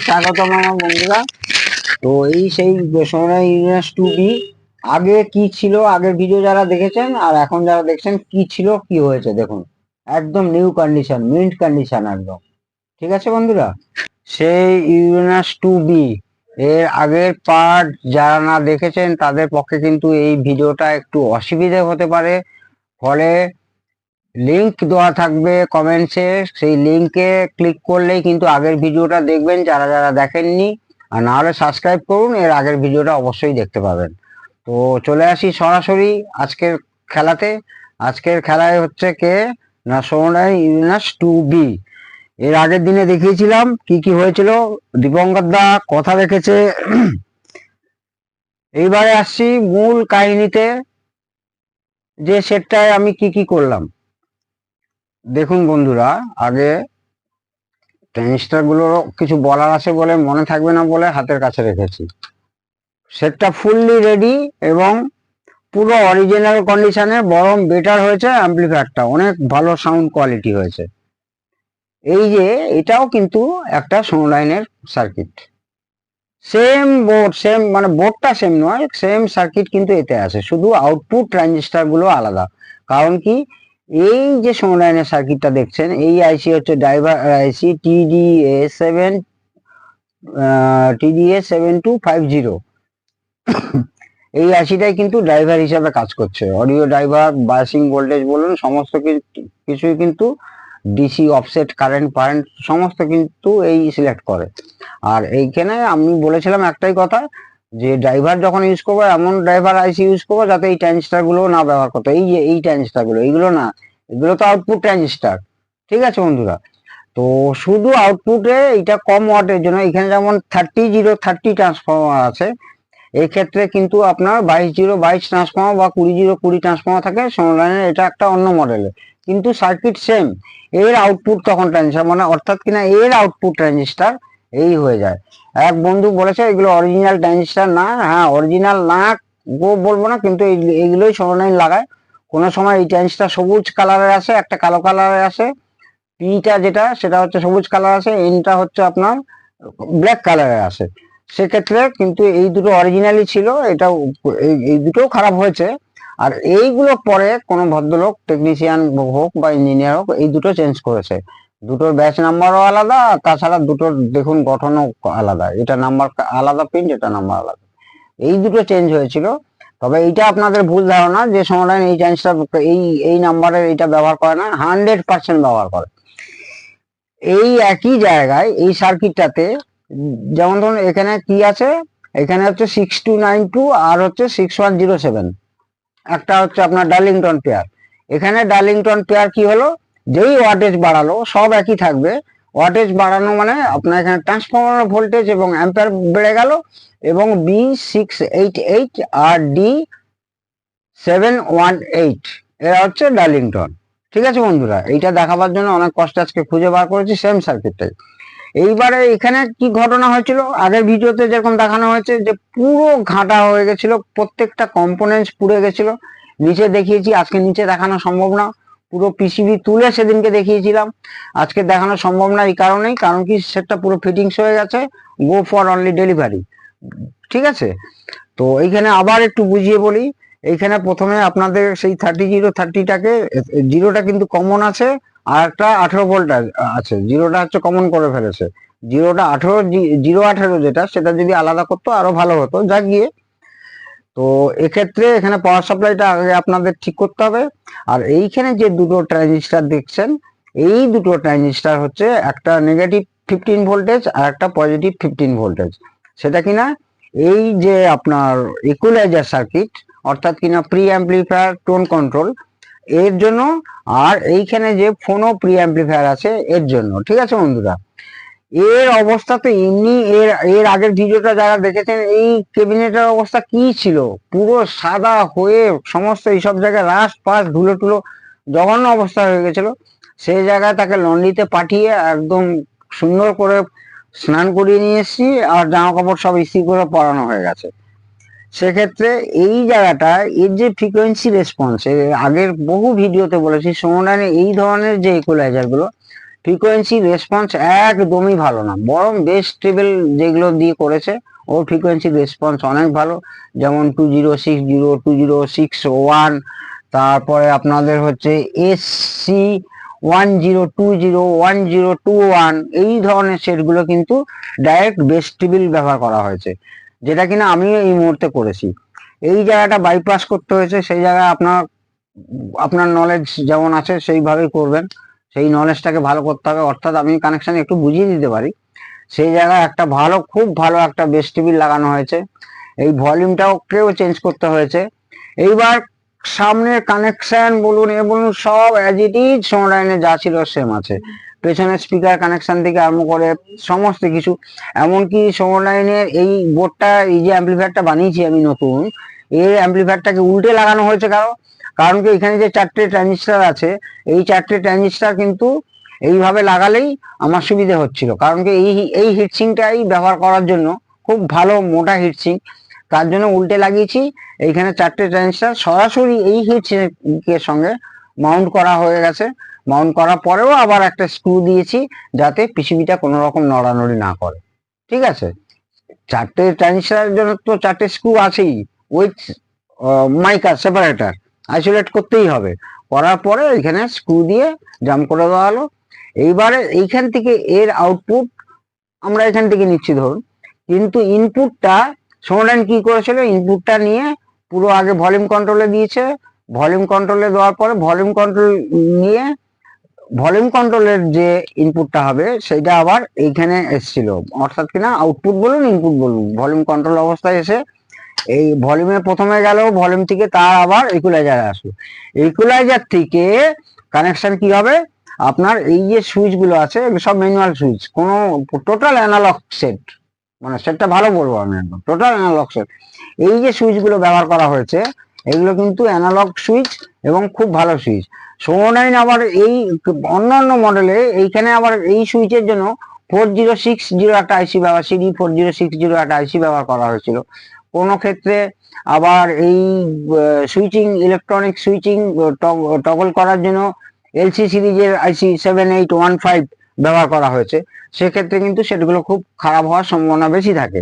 স্বাগতম আমার বন্ধুরা। তো এই সেই সোনার ইউনিভার্স 2B আগে কি ছিল, আগের ভিডিও যারা দেখেছেন আর এখন যারা দেখছেন কি ছিল কি হয়েছে দেখুন। একদম নিউ কন্ডিশন, মিন্ট কন্ডিশন একদম। ঠিক আছে বন্ধুরা, সেই ইউরেনাস 2B এর আগের পার্ট যারা না দেখেছেন তাদের পক্ষে কিন্তু এই ভিডিওটা একটু অসুবিধা হতে পারে। ফলে লিংক দেওয়া থাকবে কমেন্টসে, সেই লিংকে ক্লিক করলেই কিন্তু আগের ভিডিওটা দেখবেন যারা যারা দেখেননি। আর না হলে সাবস্ক্রাইব করুন, এর আগের ভিডিওটা অবশ্যই দেখতে পাবেন। তো চলে আসি সরাসরি আজকের খেলাতে। আজকের খেলায় হচ্ছে কে না, সোনার ইউরেনাস 2B। এর আগের দিনে দেখিয়েছিলাম কি কি হয়েছিল, দীপঙ্কর দা কথা রেখেছে। এইবারে আসছি মূল কাহিনীতে, যে সেটটায় আমি কি কি করলাম দেখুন বন্ধুরা। আগে ট্রানজিস্টার গুলোর কিছু বলার আছে বলে মনে থাকবে না বলে হাতের কাছে রেখেছি। সেটটা ফুললি রেডি এবং পুরো অরিজিনাল কন্ডিশনে, বরং বেটার হয়েছে। অ্যাম্পলিফায়ারটা অনেক ভালো সাউন্ড কোয়ালিটি হয়েছে। এই যে এটাও কিন্তু একটা সোনোলাইনের সার্কিট, সেম বোর্ড, সেম মানে বোর্ডটা সেম নয়, সেম সার্কিট কিন্তু এতে আছে, শুধু আউটপুট ট্রানজিস্টার গুলো আলাদা। কারণ কি, এই যে সোনোলাইনের সার্কিটটা দেখছেন, এই আইসি হচ্ছে ড্রাইভার আইসি TDA7250। এই আইসিটাই কিন্তু ড্রাইভার হিসাবে কাজ করছে। অডিও ড্রাইভার, বায়াসিং ভোল্টেজ বলুন, সমস্ত কিছুই কিন্তু ডিসি অফসেট কারেন্ট পারেন্ট সমস্ত কিন্তু এই সিলেক্ট করে। আর এইখানে আমি বলেছিলাম একটাই কথা, যে ড্রাইভার যখন ইউজ করবো এমন ড্রাইভার আইসি ইউজ করবো যাতে এই ট্রানজিস্টার গুলো না ব্যবহার করতে। এই যে এই ট্রানজিস্টার গুলো, এইগুলো না, এগুলো তো আউটপুট ট্রানজিস্টার। ঠিক আছে বন্ধুরা, তো শুধু আউটপুটে এটা কম ওয়াটের জন্য এখানে যেমন 30-0-30 ট্রান্সফর্মার আছে, এই ক্ষেত্রে কিন্তু আপনার 22-0-22 ট্রান্সফর্মার বা 20-0-20 ট্রান্সফর্মার থাকে সোনোলাইনের। এটা একটা অন্য মডেলের, কিন্তু সার্কিট সেম। এর আউটপুট তখন ট্রানজিস্টার, মানে অর্থাৎ কিনা এর আউটপুট ট্রানজিস্টার এই হয়ে যায়। এক বন্ধু বলেছে এগুলো অরিজিনাল ট্রানজিস্টার না। হ্যাঁ, অরিজিনাল না বলবো না, কিন্তু এইগুলোই সোনোলাইন লাগায়। কোনো সময় এই ট্রানজিস্টার সবুজ কালারের আসে, একটা কালো কালারের আসে। পিটা যেটা সেটা হচ্ছে সবুজ কালার আছে, এনটা হচ্ছে আপনার ব্ল্যাক কালারের আছে। সেক্ষেত্রে কিন্তু এই দুটো অরিজিনালি ছিল, এটা এই দুটোও খারাপ হয়েছে। আর এইগুলো পরে কোনো ভদ্রলোক টেকনিশিয়ান হোক বা ইঞ্জিনিয়ার হোক, এই দুটো চেঞ্জ করেছে। দুটোর ব্যাচ নাম্বারও আলাদা, তাছাড়া দুটোর দেখুন গঠনও আলাদা। এটা নাম্বার আলাদা, প্রিন্ট, এটা নাম্বার আলাদা। এই দুটো চেঞ্জ হয়েছিল। তবে এইটা আপনাদের ভুল ধারণা যে সোনোলাইন এই চেঞ্জটা এই নাম্বারের এইটা ব্যবহার করে না, 100% ব্যবহার করে। এই একই জায়গায় এই সার্কিটটাতে, যেমন ধরুন এখানে কি আছে, এখানে হচ্ছে 6292 আর হচ্ছে 6107, একটা হচ্ছে আপনার ডার্লিংটন পেয়ার। এখানে ডার্লিংটন পেয়ার কি হলো, যেই ওয়াটেজ বাড়ালো সব একই থাকবে। ওয়াটেজ বাড়ানো মানে আপনার এখানে ট্রান্সফরমার ভোল্টেজ এবং অ্যাম্পিয়ার বেড়ে গেল, এবং B688 আর D718 এরা হচ্ছে ডার্লিংটন। ঠিক আছে বন্ধুরা, এইটা দেখাবার জন্য অনেক কষ্ট আজকে খুঁজে বার করেছি সেম সার্কিটটাই। এইবারে এখানে কি ঘটনা হয়েছিল, আগের ভিডিওতে যেরকম দেখানো হয়েছে যে পুরো ঘাটা হয়ে গেছিল, প্রত্যেকটা কম্পোনেন্টস পুড়ে গেছিল। নিচে দেখিয়েছি, আজকে নিচে দেখানো সম্ভব না, পুরো পিসিবি তুলে সেদিনকে দেখিয়েছিলাম। আজকে দেখানো সম্ভব না এই কারণেই, কারণ কি সেটটা পুরো ফিটিংস হয়ে গেছে, গো ফর অনলি ডেলিভারি। ঠিক আছে, তো এইখানে আবার একটু বুঝিয়ে বলি। এইখানে প্রথমে আপনাদের সেই 30-0-30টাকে, জিরোটা কিন্তু কমন আছে, আর একটা 18 ভোল্ট আছে। জিরোটা হচ্ছে কমন করে ফেলেছে। জিরোটা 18, 0-18 যেটা, সেটা যদি আলাদা করতো আরো ভালো হতো, যা গিয়ে। তো এক্ষেত্রে এখানে পাওয়ার সাপ্লাইটা আগে আপনাদের ঠিক করতে হবে। আর এইখানে যে দুটো ট্রানজিস্টার দেখছেন, এই দুটো ট্রানজিস্টার হচ্ছে একটা নেগেটিভ 15 ভোল্টেজ আর একটা পজিটিভ 15 ভোল্টেজ। সেটা কিনা এই যে আপনার ইকুয়ালাইজার সার্কিট, অর্থাৎ কিনা প্রি অ্যাম্পলিফায়ার, টোন কন্ট্রোল এর জন্য, আর এইখানে যে ফোনো প্রি অ্যাম্পলিফায়ার আছে এর জন্য। ঠিক আছে বন্ধুরা, এর অবস্থা তো এমনি, এর এর আগের ভিডিওটা যারা দেখেছেন, এই ক্যাবিনেটের অবস্থা কি ছিল, পুরো সাদা হয়ে সমস্ত এইসব জায়গায় রাস্ট পাস ধুলো টুলো জঘন্য অবস্থা হয়ে গেছিল। সেই জায়গায় তাকে লন্ড্রিতে পাঠিয়ে একদম সুন্দর করে স্নান করিয়ে নিয়ে এসেছি, আর জামা কাপড় সব ইস্ত্রি করে পরানো হয়ে গেছে। সেক্ষেত্রে এই জায়গাটা, এর যে ফ্রিকোয়েন্সি রেসপন্স, আগের বহু ভিডিওতে বলেছি, সোনোলাইনে এই ধরনের যে ইকুয়ালাইজার গুলো ফ্রিকোয়েন্সি রেসপন্স একদমই ভালো না, বরং বেস্ট টেবিল যেগুলো দিয়ে করেছে ওর ফ্রিকোয়েন্সি রেসপন্স অনেক ভালো। যেমন 2060, 2061, তারপরে আপনাদের হচ্ছে SC 1020, 1021, এই ধরনের সেটগুলো কিন্তু ডাইরেক্ট বেস্ট টেবিল ব্যবহার করা হয়েছে, যেটা কিনা আমিও এই মুহূর্তে করেছি। এই জায়গাটা বাইপাস করতে হয়েছে, সেই জায়গায় আপনার নলেজ যেমন আছে সেইভাবেই করবেন, সেই নলেজটাকে ভালো করতে হবে। অর্থাৎ আমি কানেকশন একটু বুঝিয়ে দিতে পারি, সেই জায়গায় একটা ভালো, খুব ভালো একটা বেস টিভি লাগানো হয়েছে। এই ভলিউমটাও কেউ চেঞ্জ করতে হয়েছে। এইবার সামনের কানেকশন বলুন এ বলুন সব অ্যাজ ইট ইজ সোনোডাইনে যা ছিল সেম আছে। পেছনের স্পিকার কানেকশন থেকে আরম্ভ করে সমস্ত কিছু, এমনকি সোনোডাইনের এই বোর্ডটা, এই যে অ্যাম্পলিফায়ারটা বানিয়েছি আমি নতুন, এই অ্যাম্পলিফায়ারটাকে উল্টে লাগানো হয়েছে। কারণ কি এখানে যে 4টে ট্রানজিস্টার আছে, এই 4টে ট্রানজিস্টার কিন্তু এইভাবে লাগালেই আমার সুবিধা হচ্ছিল। কারণ কি এই হিটসিংটাই ব্যবহার করার জন্য, খুব ভালো মোটা হিটসিং, তার জন্য উল্টে লাগিয়েছি। এইখানে 4টে ট্রানজিস্টার সরাসরি এই হিটসিংকের সঙ্গে মাউন্ট করা হয়ে গেছে। মাউন্ট করার পরেও আবার একটা স্ক্রু দিয়েছি যাতে পিসিবিটা কোনো রকম নড়ানড়ি না করে। ঠিক আছে, 4টে ট্রানজিস্টারের জন্য তো 4টে স্ক্রু আছেই, উইথ মাইকা সেপারেটর আইসোলেট করতেই হবে। করার পরে এখানে স্ক্রু দিয়ে জাম করে দেওয়া হলো। এইবারে এইখান থেকে এর আউটপুট আমরা এখান থেকে নিচ্ছি ধরুন, কিন্তু ইনপুটটা সোনোডাইন কি করেছিল, ইনপুটটা নিয়ে পুরো আগে ভলিউম কন্ট্রোলে দিয়েছে। ভলিউম কন্ট্রোলে দেওয়ার পরে ভলিউম কন্ট্রোল নিয়ে ভলিউম কন্ট্রোলের যে ইনপুটটা হবে সেটা আবার এইখানে এসেছিল। অর্থাৎ কিনা আউটপুট বলুন ইনপুট বলুন, ভলিউম কন্ট্রোল অবস্থায় এসে এই ভলিউমে প্রথমে গেল, ভলিউম থেকে তার আবার ইকুয়ালাইজারে আসলো। ইকুয়ালাইজার থেকে কানেকশন কি হবে, আপনার এই যে সুইচ গুলো আছে এগুলো সব ম্যানুয়াল সুইচ, কোনো টোটাল অ্যানালগ সেট, মানে সেটটা ভালো বলবো আমি একদম টোটাল অ্যানালগ সেট। এই যে সুইচ গুলো ব্যবহার করা হয়েছে এগুলো কিন্তু অ্যানালগ সুইচ এবং খুব ভালো সুইচ। সোনোডাইন আবার এই অন্যান্য মডেলে এইখানে আবার এই সুইচের জন্য 4060 একটা আইসি ব্যবহার, CD 4060 একটা আইসি ব্যবহার করা হয়েছিল। কোনো ক্ষেত্রে আবার এই সুইচিং, ইলেকট্রনিক সুইচিং টগল করার জন্য এলসি সিরিজের আইসি 7815 ব্যবহার করা হয়েছে। সেক্ষেত্রে কিন্তু সেগুলো খুব খারাপ হওয়ার সম্ভাবনা বেশি থাকে।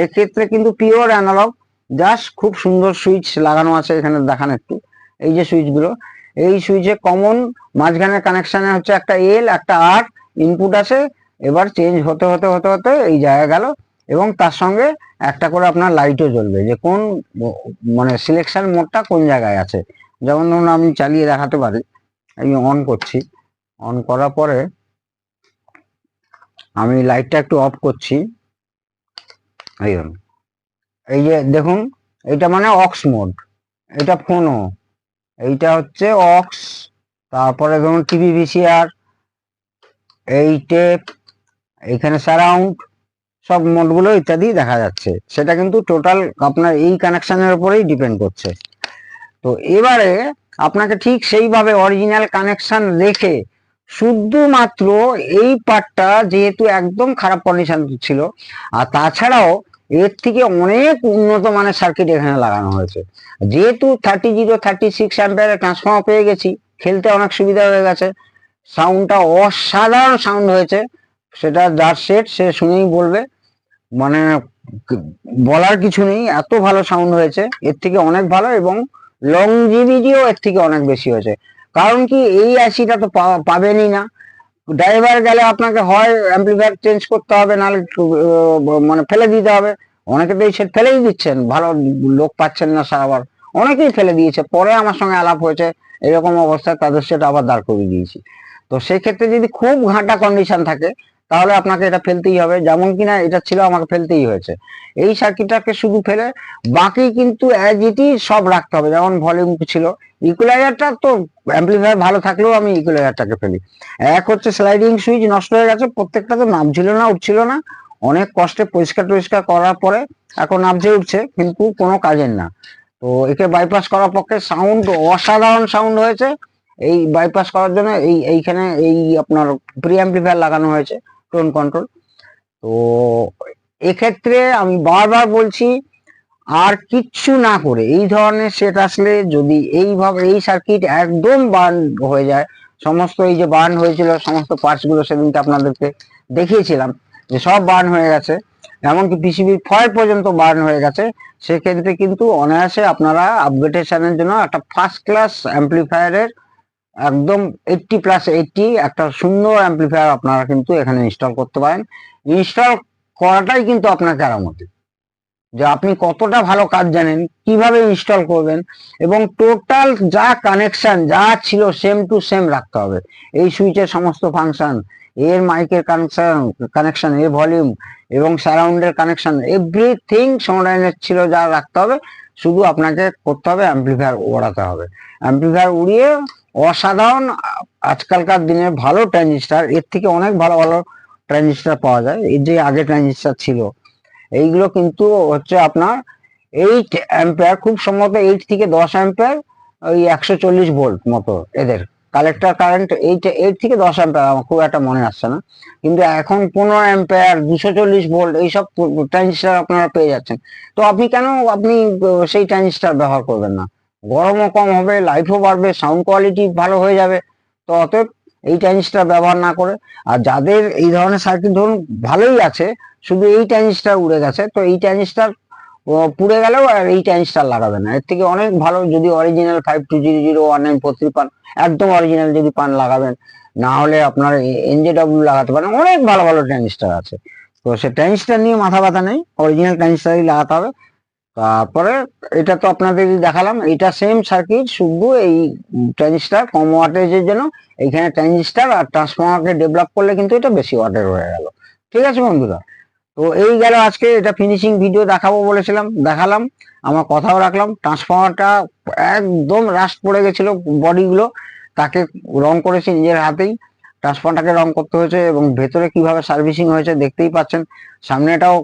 এক্ষেত্রে কিন্তু পিওর অ্যানালগ, জাস্ট খুব সুন্দর সুইচ লাগানো আছে এখানে দেখান একটু। এই যে সুইচগুলো, এই সুইচে কমন মাঝখানের কানেকশনে হচ্ছে একটা এল একটা আর ইনপুট আছে। এবার চেঞ্জ হতে হতে হতে হতে এই জায়গা গেল, এবং তার সঙ্গে একটা করে আপনার লাইটও জ্বলবে, যে কোন মানে সিলেকশন মোডটা কোন জায়গায় আছে। যেমন ধরুন আমি চালিয়ে দেখাতে পারি, আমি অন করছি, অন করার পরে আমি লাইটটা একটু অফ করছি। এই যে দেখুন, এটা মানে অক্স মোড, এটা ফোনো, এইটা হচ্ছে অক্স, তারপরে ধরুন টিভি ভিসিআর, এই টেপ, এইখানে সারাউন্ড, সব মোডগুলো ইত্যাদি দেখা যাচ্ছে। সেটা কিন্তু টোটাল আপনার এই কানেকশনের উপরেই ডিপেন্ড করছে। তো এবারে আপনাকে ঠিক সেইভাবে অরিজিনাল কানেকশন রেখে শুধুমাত্র এই পার্টটা, যেহেতু একদম খারাপ কন্ডিশন ছিল, আর তাছাড়াও এর থেকে অনেক উন্নত মানের সার্কিট এখানে লাগানো হয়েছে। যেহেতু 3036 অ্যাম্পিয়ারের ট্রান্সফর্মার পেয়ে গেছি, খেলতে অনেক সুবিধা হয়ে গেছে। সাউন্ডটা অসাধারণ সাউন্ড হয়েছে, সেটা যার সেট সে শুনেই বলবে, মানে বলার কিছু নেই, এত ভালো সাউন্ড হয়েছে, এর থেকে অনেক ভালো। এবং লংজিভিটিও এর থেকে অনেক বেশি হয়েছে। কারণ কি এই আইসিটা তো পাবেনই না, ড্রাইভার গেলে আপনাকে হয় অ্যাম্পলিফায়ার চেঞ্জ করতে হবে, নাহলে মানে ফেলে দিতে হবে। অনেকে তো এই সেট ফেলেই দিচ্ছেন, ভালো লোক পাচ্ছেন না সারাবার, অনেকেই ফেলে দিয়েছে। পরে আমার সঙ্গে আলাপ হয়েছে, এরকম অবস্থায় তাদের সেট আবার দাঁড় করিয়ে দিয়েছি। তো সেই ক্ষেত্রে যদি খুব ঘাঁটা কন্ডিশন থাকে তাহলে আপনাকে এটা ফেলতেই হবে, যেমন কিনা এটা ছিল, আমাকে ফেলতেই হয়েছে। এই সার্কিটটাকে শুধু ফেলে বাকি কিন্তু অ্যাজ ইট ইজ সব রাখতে হবে। যেমন ভলিউম ছিল, ইকুয়ালাইজারটা তো অ্যাম্পলিফায়ার ভালো থাকলেও আমি ইকুয়ালাইজারটাকে ফেলি। এক হচ্ছে স্লাইডিং সুইচ নষ্ট হয়ে গেছে, প্রত্যেকটা তো নামছিল না, উঠছিল না, অনেক কষ্টে পরিষ্কার করার পরে এখন নামছে উঠছে, কিন্তু কোনো কাজের না। তো একে বাইপাস করার পক্ষে সাউন্ড অসাধারণ সাউন্ড হয়েছে। এই বাইপাস করার জন্য এইখানে এই আপনার প্রি অ্যাম্পলিফায়ার লাগানো হয়েছে, টোন কন্ট্রোল। তো এক্ষেত্রে আমি বারবার বলছি, আর কিচ্ছু না করে এই ধরনের সেট আসলে যদি এইভাবে এই সার্কিট একদম বার্ন হয়ে যায়, সমস্ত এই যে বার্ন হয়েছিল সমস্ত পার্টস গুলো সেদিনকে আপনাদেরকে দেখিয়েছিলাম যে সব বার্ন হয়ে গেছে, এমনকি পিসিবির ফয়েল পর্যন্ত বার্ন হয়ে গেছে। সেক্ষেত্রে কিন্তু অনায়াসে আপনারা আপগ্রেডেশনের জন্য একটা ফার্স্ট ক্লাস অ্যাম্পলিফায়ারের একদম 80+80 একটা সুন্দর অ্যাম্পলিফায়ার আপনারা কিন্তু এখানে ইনস্টল করতে পারেন। ইনস্টল করাটাই কিন্তু আপনার কেরামতি, যে আপনি কতটা ভালো কাজ জানেন, কিভাবে ইনস্টল করবেন, এবং টোটাল যা কানেকশন যা ছিল সেম টু সেম রাখতে হবে। এই সুইচের সমস্ত ফাংশন, এর মাইকের কানেকশন, এর ভলিউম এবং সারাউন্ডের কানেকশন, এভরিথিং সোনোডাইনের ছিল যা রাখতে হবে। শুধু আপনাকে করতে হবে অ্যাম্পলিফায়ার ওড়াতে হবে। অ্যাম্পলিফায়ার উড়িয়ে অসাধারণ আজকালকার দিনে ভালো ট্রানজিস্টার, এর থেকে অনেক ভালো ভালো ট্রানজিস্টার পাওয়া যায়। এই যে আগে ট্রানজিস্টার ছিল এইগুলো কিন্তু হচ্ছে আপনার 8 অ্যাম্পিয়ার, খুব সম্ভবত 8 থেকে 10 অ্যাম্পিয়ার, ওই 140 ভোল্ট মতো এদের কালেক্টর কারেন্ট। 8 থেকে 10 অ্যাম্পিয়ার, আমার খুব একটা মনে আসছে না, কিন্তু এখন 15 অ্যাম্পিয়ার, 240 ভোল্ট এইসব ট্রানজিস্টার আপনারা পেয়ে যাচ্ছেন। তো আপনি কেন সেই ট্রানজিস্টার ব্যবহার করবেন না? গরমও কম হবে, লাইফও বাড়বে, সাউন্ড কোয়ালিটি ভালো হয়ে যাবে। তো অতএব এই ট্রানজিস্টার ব্যবহার না করে, আর যাদের এই ধরনের সার্কিট ধরুন ভালোই আছে, শুধু এই ট্রানজিস্টার উড়ে গেছে, তো এই ট্রানজিস্টার পুড়ে গেলেও আর এই ট্রানজিস্টার লাগাবে না। এর থেকে অনেক ভালো যদি অরিজিনাল 52001943 পান, একদম অরিজিনাল যদি পান লাগাবেন। না হলে আপনার NJW লাগাতে পারেন, অনেক ভালো ভালো ট্রানজিস্টার আছে। তো সে ট্রানজিস্টার নিয়ে মাথা ব্যথা নেই, অরিজিনাল ট্রানজিস্টারই লাগাতে হবে। তারপরে এটা তো আপনাদের দেখালাম, এটা সেম সার্কিট, শুধু এই ট্রানজিস্টার কম ওয়াটেজের জন্য এইখানে ট্রানজিস্টার আর ট্রান্সফর্মারকে ডেভেলপ করলে কিন্তু এটা বেশি ওয়াটের হয়ে গেল। ঠিক আছে বন্ধুরা, তো এই গেল আজকে এটা ফিনিশিং ভিডিও দেখাবো বলেছিলাম, দেখালাম, আমার কথাও রাখলাম। ট্রান্সফর্মারটা একদম রাস্ট পড়ে গেছিল, বডিগুলো তাকে রং করেছি নিজের হাতেই। ট্রান্সফর্মারটাকে রং করতে হয়েছে, এবং ভেতরে কিভাবে সার্ভিসিং হয়েছে দেখতেই পাচ্ছেন। সামনেটাও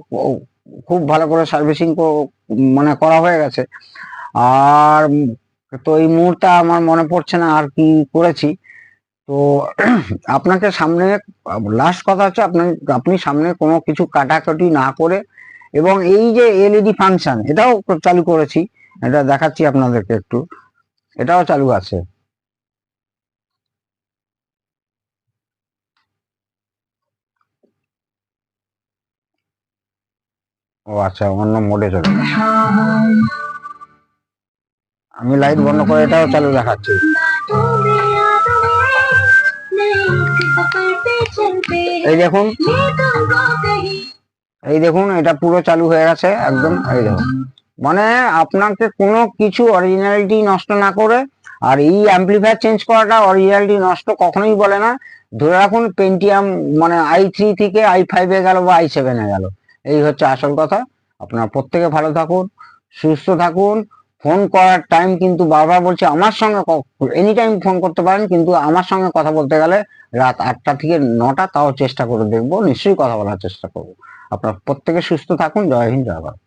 খুব ভালো করে সার্ভিসিং মানে করা হয়ে গেছে। আর তো এই মুহূর্তে আমার মনে পড়ছে না আর কি করেছি। তো আপনাকে সামনে লাস্ট কথা হচ্ছে, আপনি সামনে কোনো কিছু কাটাকাটি না করে, এবং এই যে এলইডি ফাংশন এটাও চালু করেছি, এটা দেখাচ্ছি আপনাদেরকে একটু, এটাও চালু আছে। ও আচ্ছা, অন্য মোডে চলে গেছে। আমি লাইট বন্ধ করে এটাও চালু দেখাচ্ছি। এই দেখুন, এই দেখুন, এটা পুরো চালু হয়ে গেছে একদম। এই দেখুন, মানে আপনাকে কোনো কিছু অরিজিনালিটি নষ্ট না করে, আর এই অ্যাম্পলিফায়ার চেঞ্জ করাটা অরিজিনালিটি নষ্ট কখনোই বলে না। ধরে রাখুন পেন্টিয়াম মানে i3 থেকে i5 এ গেল বা i7 এ গেল, এই হচ্ছে আসল কথা। আপনারা প্রত্যেকে ভালো থাকুন, সুস্থ থাকুন। ফোন করার টাইম কিন্তু বারবার বলছি, আমার সঙ্গে এনি টাইম ফোন করতে পারেন, কিন্তু আমার সঙ্গে কথা বলতে গেলে রাত 8টা থেকে 9টা, তাও চেষ্টা করে দেখবো, নিশ্চয়ই কথা বলার চেষ্টা করবো। আপনারা প্রত্যেকে সুস্থ থাকুন। জয় হিন্দ, জয় ভারত।